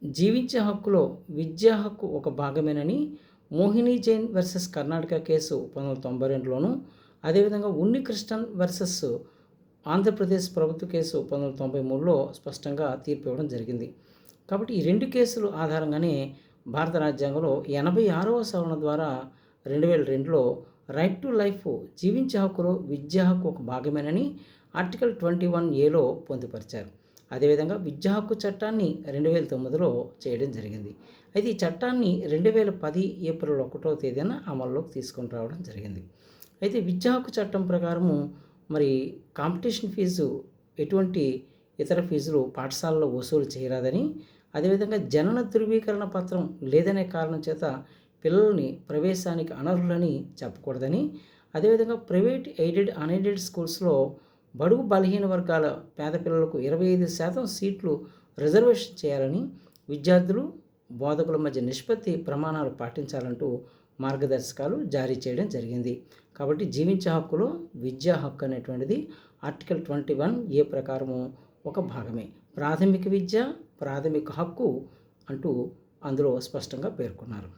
జీవించే హక్కులో విద్యా హక్కు ఒక భాగమేనని మోహిని జైన్ వర్సెస్ కర్ణాటక కేసు 1992లోను, అదేవిధంగా ఉన్ని కృష్ణన్ వర్సెస్ ఆంధ్రప్రదేశ్ ప్రభుత్వ కేసు 1993లో స్పష్టంగా తీర్పు ఇవ్వడం జరిగింది. కాబట్టి ఈ 2 కేసులు ఆధారంగానే భారత రాజ్యాంగంలో 86వ సవరణ ద్వారా 2002లో రైట్ టు లైఫ్ జీవించే హక్కులో విద్యా హక్కు ఒక భాగమేనని ఆర్టికల్ 21A పొందుపరిచారు. అదేవిధంగా విద్యా హక్కు చట్టాన్ని 2009లో చేయడం జరిగింది. అయితే ఈ చట్టాన్ని 2010 ఏప్రిల్ 1వ తేదీన అమల్లోకి తీసుకొని రావడం జరిగింది. అయితే విద్యా హక్కు చట్టం ప్రకారము మరి కాంపిటీషన్ ఫీజు ఎటువంటి ఇతర ఫీజులు పాఠశాలలో వసూలు చేయరాదని, అదేవిధంగా జనన ధృవీకరణ పత్రం లేదనే కారణం చేత పిల్లల్ని ప్రవేశానికి అనర్హులని చెప్పకూడదని, అదేవిధంగా ప్రైవేట్ ఎయిడెడ్ అన్ఎయిడెడ్ స్కూల్స్లో బడుగు బలహీన వర్గాల పేద పిల్లలకు 25% సీట్లు రిజర్వేషన్ చేయాలని, విద్యార్థులు బోధకుల మధ్య నిష్పత్తి ప్రమాణాలు పాటించాలంటూ మార్గదర్శకాలు జారీ చేయడం జరిగింది. కాబట్టి జీవించే హక్కులో విద్యా హక్కు అనేటువంటిది ఆర్టికల్ 21A ప్రకారము ఒక భాగమే. ప్రాథమిక విద్య ప్రాథమిక హక్కు అంటూ అందులో స్పష్టంగా పేర్కొన్నారు.